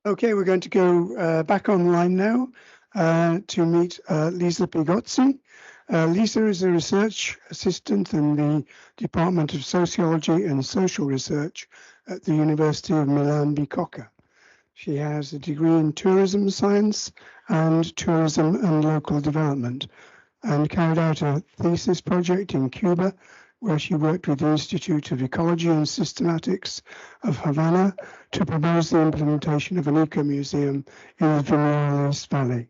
Okay, we're going to go back online now to meet Lisa Pigozzi. Lisa is a research assistant in the Department of Sociology and Social Research at the University of Milan Bicocca. She has a degree in tourism science and tourism and local development, and carried out a thesis project in Cuba, where she worked with the Institute of Ecology and Systematics of Havana to propose the implementation of an ecomuseum in the Vinales Valley.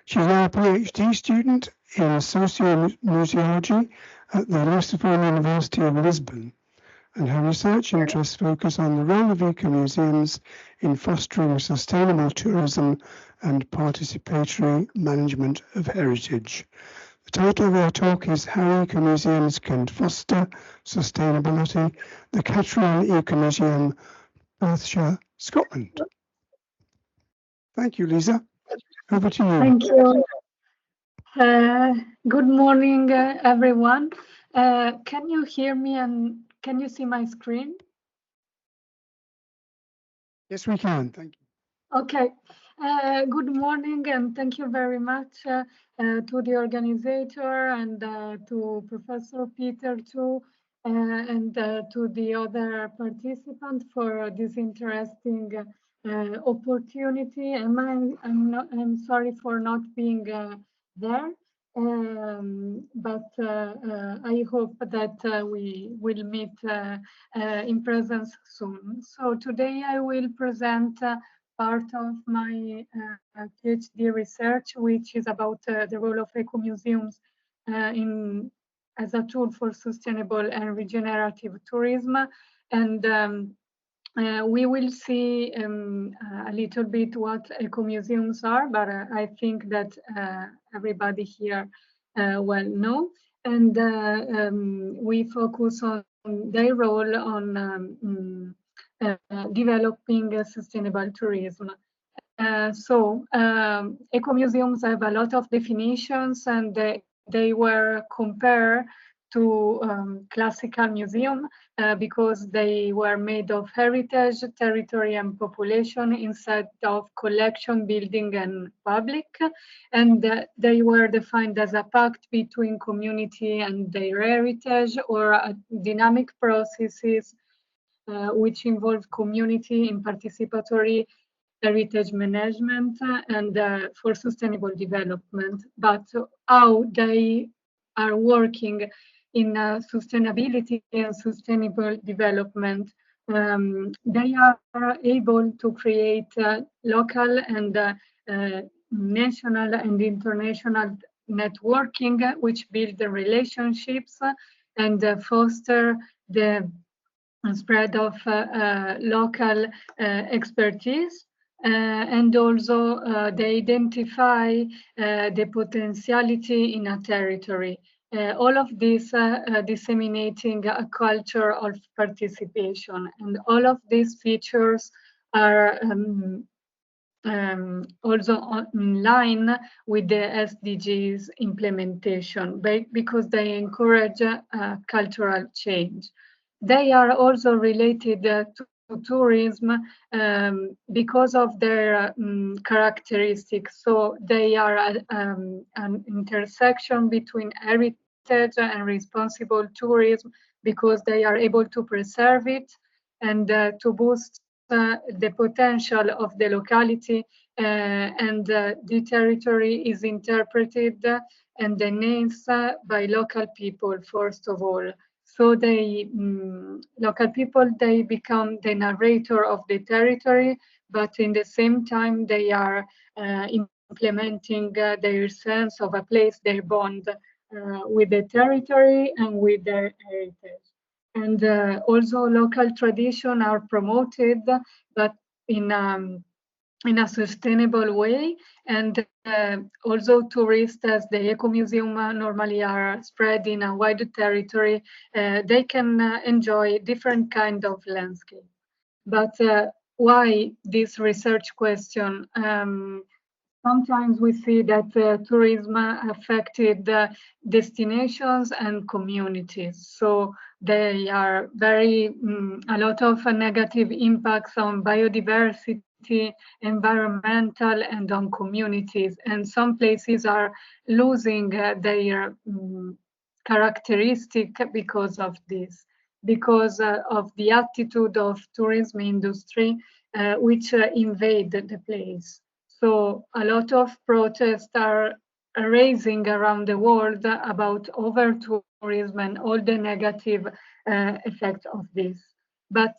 She's now a PhD student in sociomuseology at the Lusophone University of Lisbon, and her research interests focus on the role of ecomuseums in fostering sustainable tourism and participatory management of heritage. The title of our talk is How Ecomuseums Can Foster Sustainability, the Catriona Ecomuseum, Perthshire, Scotland. Thank you, Lisa. Over to you. Thank you. Good morning, everyone. Can you hear me and can you see my screen? Yes, we can. Thank you. Okay. Good morning, and thank you very much to the organizer and to Professor Peter too, and to the other participants for this interesting opportunity. And I'm sorry for not being there, but I hope that we will meet in presence soon. So today I will present part of my PhD research, which is about the role of ecomuseums as a tool for sustainable and regenerative tourism. And we will see a little bit what ecomuseums are, but I think that everybody here well know. And we focus on their role on developing sustainable tourism. Ecomuseums have a lot of definitions, and they were compared to classical museum because they were made of heritage, territory, and population instead of collection, building, and public. And they were defined as a pact between community and their heritage, or dynamic processes which involve community in participatory heritage management and for sustainable development. But how they are working in sustainability and sustainable development, they are able to create local and national and international networking, which build the relationships and foster the spread of local expertise, and also they identify the potentiality in a territory. All of this disseminating a culture of participation, and all of these features are also in line with the SDGs implementation because they encourage cultural change. They are also related to tourism because of their characteristics. So they are an intersection between heritage and responsible tourism because they are able to preserve it and to boost the potential of the locality, and the territory is interpreted and enhanced by local people, first of all. So they, local people, they become the narrator of the territory, but in the same time they are implementing their sense of a place, their bond with the territory and with their heritage. And also local tradition are promoted, but in a sustainable way. And also tourists, as the ecomuseum normally are spread in a wide territory, they can enjoy different kind of landscape. But why this research question? Sometimes we see that tourism affected destinations and communities. So they are very, a lot of negative impacts on biodiversity environmental, and on communities. And some places are losing their characteristic because of this, because of the attitude of tourism industry, which invade the place. So a lot of protests are raising around the world about over tourism and all the negative effects of this. But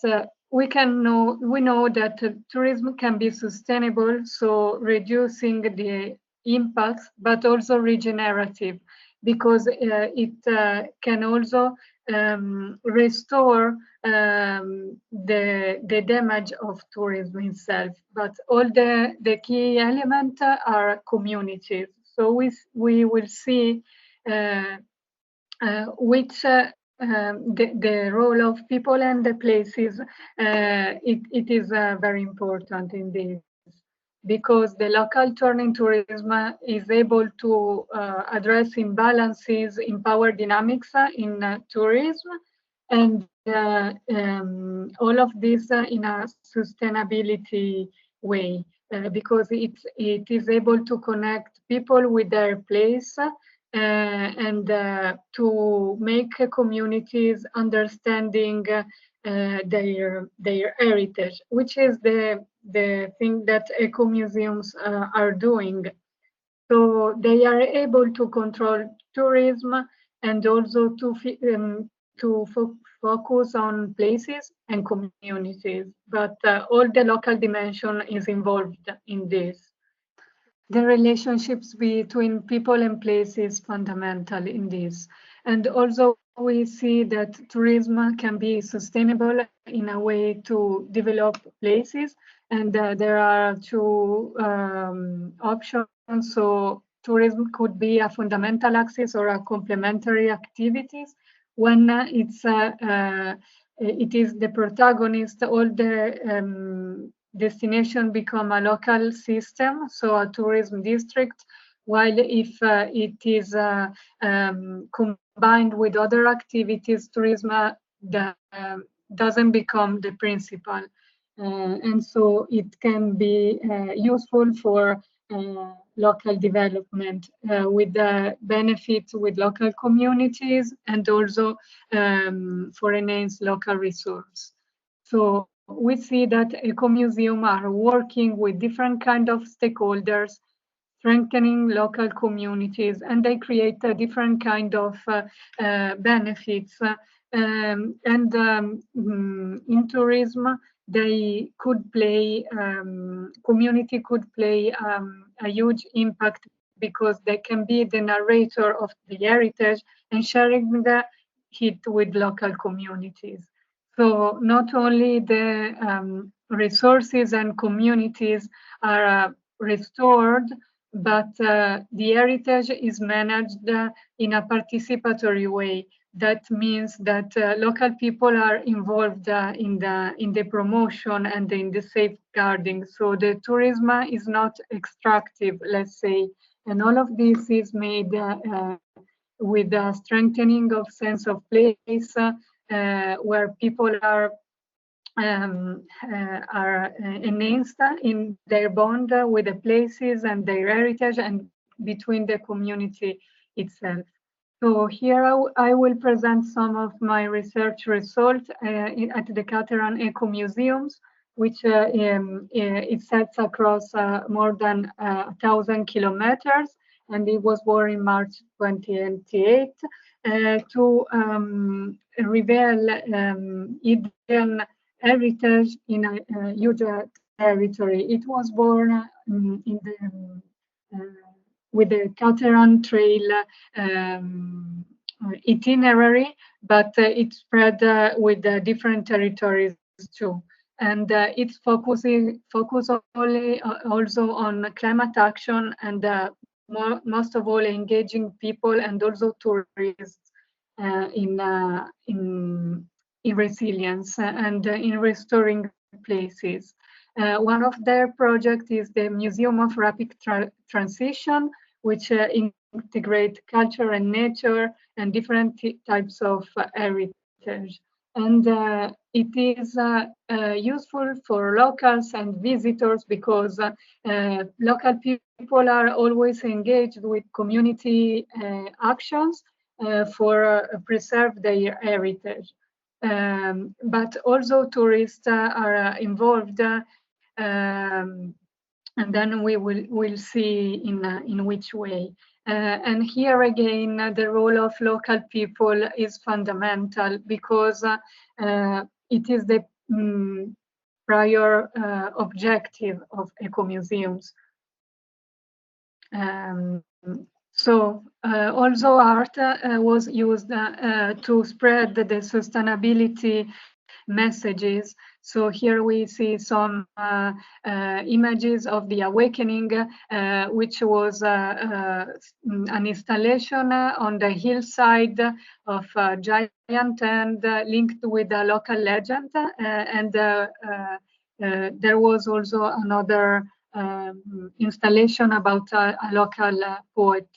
we know that tourism can be sustainable, so reducing the impacts, but also regenerative, because it can also restore the damage of tourism itself. But all the key elements are communities. So we will see which the role of people and the places, it is very important in this, because the local turning tourism is able to address imbalances in power dynamics in tourism, and all of this in a sustainability way, because it is able to connect people with their place, and to make communities understanding their heritage, which is the thing that ecomuseums are doing. So they are able to control tourism and also to focus on places and communities, but all the local dimension is involved in this. The relationships between people and place is fundamental in this. And also we see that tourism can be sustainable in a way to develop places. And there are two options. So tourism could be a fundamental axis or a complementary activities. When it is the protagonist, all the destination become a local system, so a tourism district, while if it is combined with other activities, tourism doesn't become the principal. And so it can be useful for local development with the benefits with local communities, and also for enhanced local resource. So we see that ecomuseums are working with different kind of stakeholders, strengthening local communities, and they create a different kind of benefits. In tourism, they could play, community could play a huge impact, because they can be the narrator of the heritage and sharing it with local communities. So not only the resources and communities are restored, but the heritage is managed in a participatory way. That means that local people are involved in the promotion and in the safeguarding. So the tourism is not extractive, let's say, and all of this is made with a strengthening of sense of place, where people are enhanced in their bond with the places and their heritage and between the community itself. So here I will present some of my research results at the Cateran Ecomuseums, which it sets across more than 1,000 kilometers, and it was born in March 2028 to reveal hidden heritage in a huge territory. It was born in the with the Cateran Trail itinerary, but it spread with different territories too. And it's focus only also on climate action, and most of all engaging people and also tourists in resilience and in restoring places. One of their projects is the Museum of Rapid Transition, which integrate culture and nature and different types of heritage. And it is useful for locals and visitors because local people are always engaged with community actions for preserve their heritage. But also tourists are involved, and then we will see in which way. And here again, the role of local people is fundamental because it is the prior objective of ecomuseums. So also art was used to spread the sustainability messages. So here we see some images of the awakening, which was an installation on the hillside of a giant and linked with a local legend. And there was also another installation about a local poet,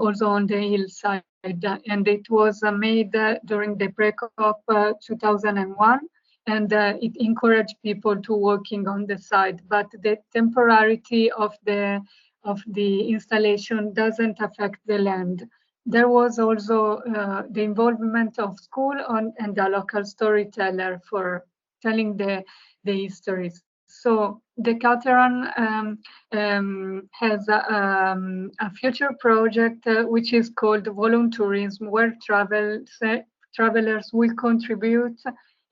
also on the hillside. And it was made during the pre-COP 2001, and it encouraged people to working on the site. But the temporarity of the installation doesn't affect the land. There was also the involvement of school and the local storyteller for telling the histories. So the Cateran has a future project which is called Voluntourism, where travelers will contribute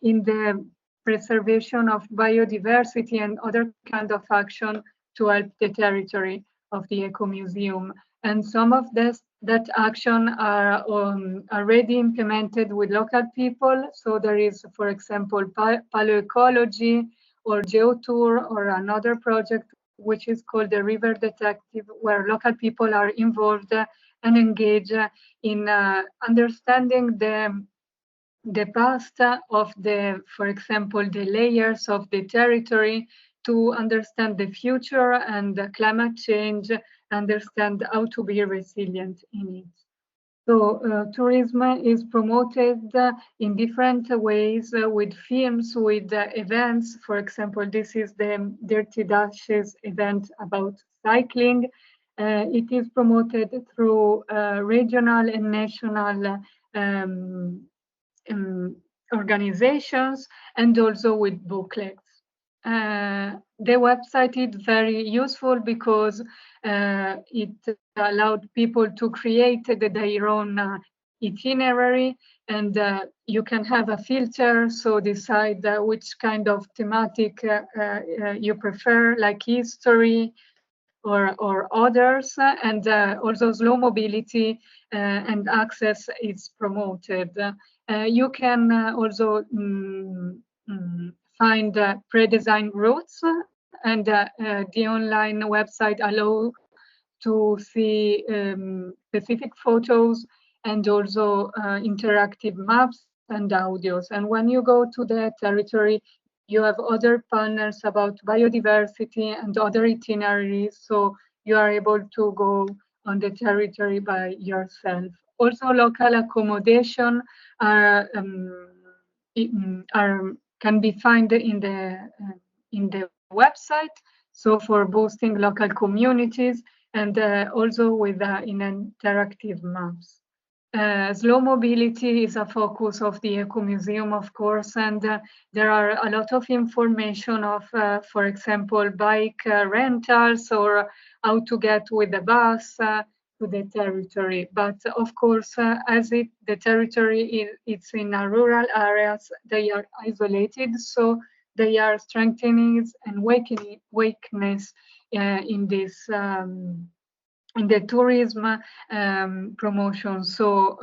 in the preservation of biodiversity and other kind of action to help the territory of the ecomuseum. And some of that action are already implemented with local people. So there is, for example, paleoecology, or geotour, or another project which is called the River Detective, where local people are involved and engaged in understanding the past of for example, the layers of the territory, to understand the future and climate change, understand how to be resilient in it. So tourism is promoted in different ways with films, with events. For example, this is the Dirty Dashes event about cycling. It is promoted through regional and national organizations, and also with booklets. The website is very useful because it allowed people to create their own itinerary, and you can have a filter, so decide which kind of thematic you prefer, like history or others, and also slow mobility and access is promoted. You can also find pre-designed routes, and the online website allow to see specific photos and also interactive maps and audios. And when you go to the territory, you have other panels about biodiversity and other itineraries, so you are able to go on the territory by yourself. Also, local accommodation can be found in the website. So for boosting local communities, and also with in interactive maps. Slow mobility is a focus of the Ecomuseum, of course, and there are a lot of information of, for example, bike rentals, or how to get with the bus to the territory. But of course, as the territory it's in rural areas, they are isolated, so they are strengthening and weakness in this in the tourism promotion. So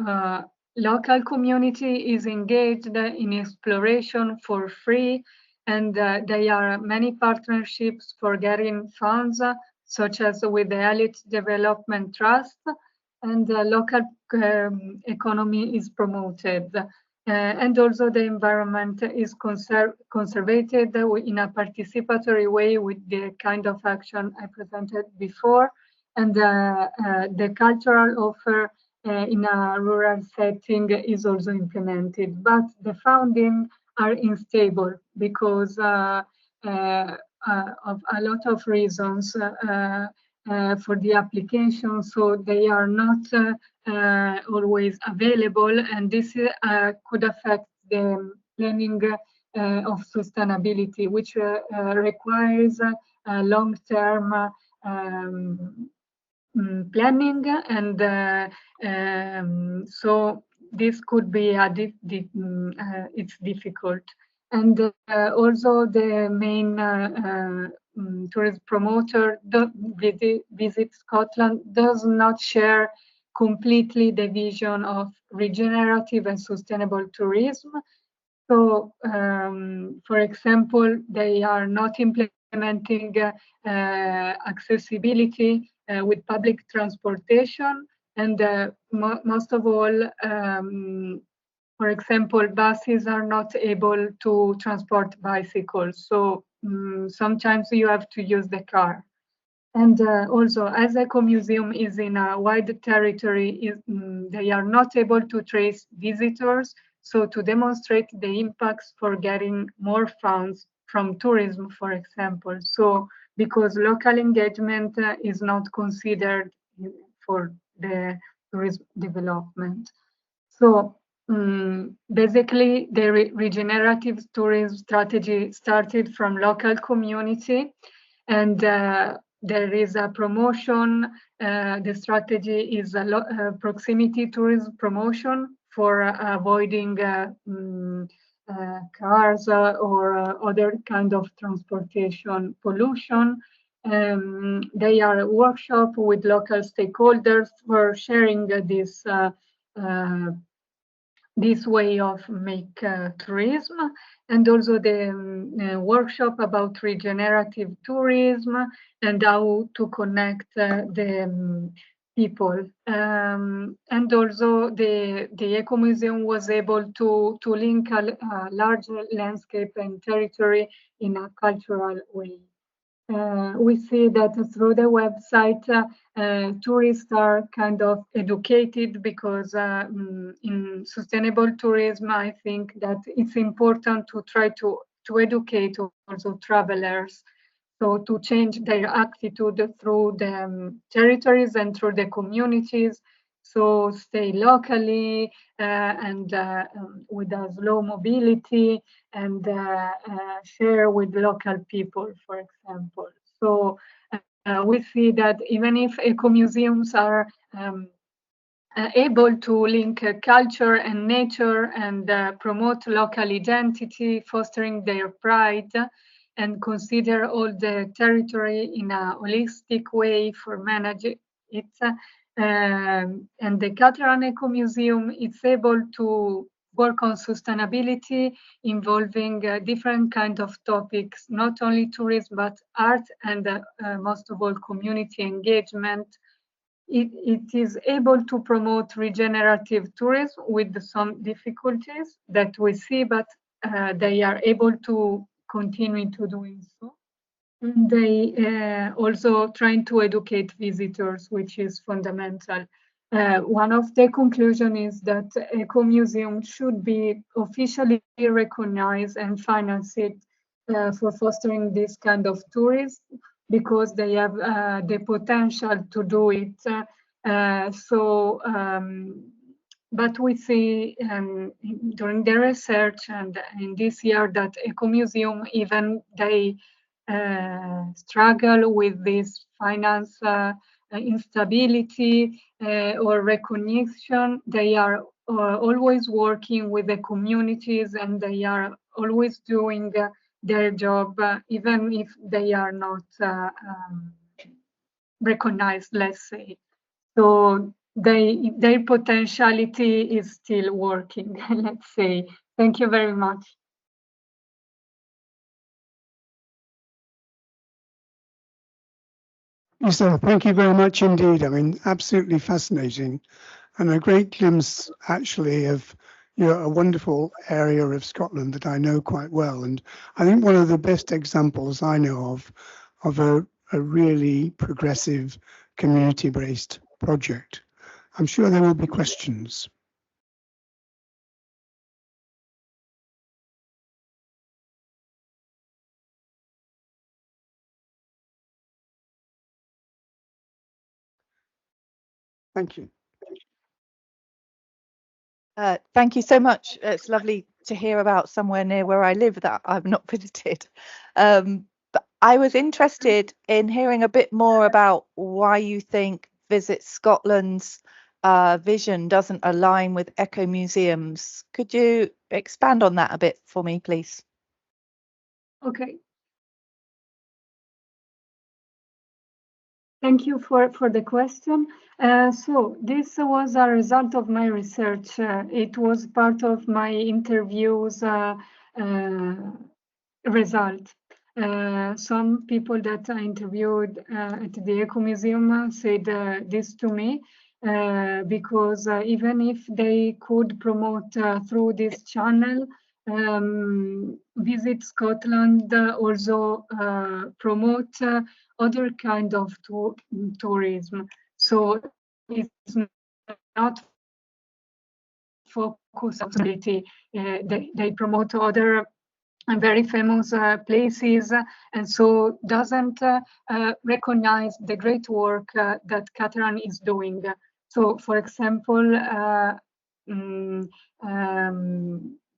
local community is engaged in exploration for free, and there are many partnerships for getting funds, such as with the Elite Development Trust, and the local economy is promoted. And also the environment is conservated in a participatory way with the kind of action I presented before. And the cultural offer in a rural setting is also implemented, but the funding are unstable because of a lot of reasons for the application, so they are not always available, and this could affect the planning of sustainability, which requires long-term planning, and so this could be it's difficult. And also the main tourist promoter, Visit Scotland, does not share completely the vision of regenerative and sustainable tourism. So, for example, they are not implementing accessibility with public transportation, and most of all, for example, buses are not able to transport bicycles. So sometimes you have to use the car. And also, as Ecomuseum is in a wide territory, they are not able to trace visitors. So to demonstrate the impacts for getting more funds from tourism, for example. So because local engagement is not considered for the tourism development. So basically, the regenerative tourism strategy started from local community, and there is a promotion. The strategy is a proximity tourism promotion for avoiding cars or other kind of transportation pollution. They are a workshop with local stakeholders for sharing this way of make tourism, and also the workshop about regenerative tourism and how to connect the people. And also the Ecomuseum was able to link a large landscape and territory in a cultural way. We see that through the website, tourists are kind of educated, because in sustainable tourism, I think that it's important to try to educate also travelers, so to change their attitude through the territories and through the communities. So stay locally and with a slow mobility, and share with local people, for example. So we see that even if ecomuseums are able to link culture and nature and promote local identity, fostering their pride, and consider all the territory in a holistic way for managing it. And the Catalan Ecomuseum is able to work on sustainability, involving different kind of topics, not only tourism, but art, and most of all, community engagement. It is able to promote regenerative tourism with some difficulties that we see, but they are able to continue to doing so. And they also trying to educate visitors, which is fundamental. One of the conclusions is that Ecomuseum should be officially recognized and financed for fostering this kind of tourism, because they have the potential to do it. But we see during the research and in this year that Ecomuseum, even they struggle with this finance instability or recognition. They are always working with the communities, and they are always doing their job, even if they are not recognized, let's say. So their potentiality is still working, let's say. Thank you very much. Lisa, thank you very much indeed. I mean, absolutely fascinating, and a great glimpse, actually, of a wonderful area of Scotland that I know quite well. And I think one of the best examples I know of a really progressive community-based project. I'm sure there will be questions. Thank you. Thank you so much. It's lovely to hear about somewhere near where I live that I've not visited. But I was interested in hearing a bit more about why you think Visit Scotland's vision doesn't align with Ecomuseums. Could you expand on that a bit for me, please? Okay. Thank you for the question. So this was a result of my research. It was part of my interviews result. Some people that I interviewed at the Ecomuseum said this to me because even if they could promote through this channel, Visit Scotland also promote other kind of tourism. So it's not focused on accessibility. They promote other very famous places, and so doesn't recognize the great work that Catalan is doing. So, for example,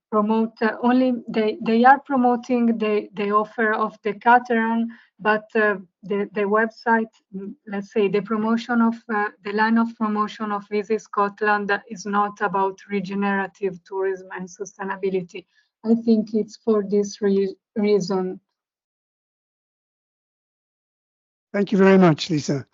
promote only they are promoting the offer of the Catalan, but the website, let's say the promotion of the line of promotion of Visit Scotland is not about regenerative tourism and sustainability. I think it's for this reason. Thank you very much, Lisa.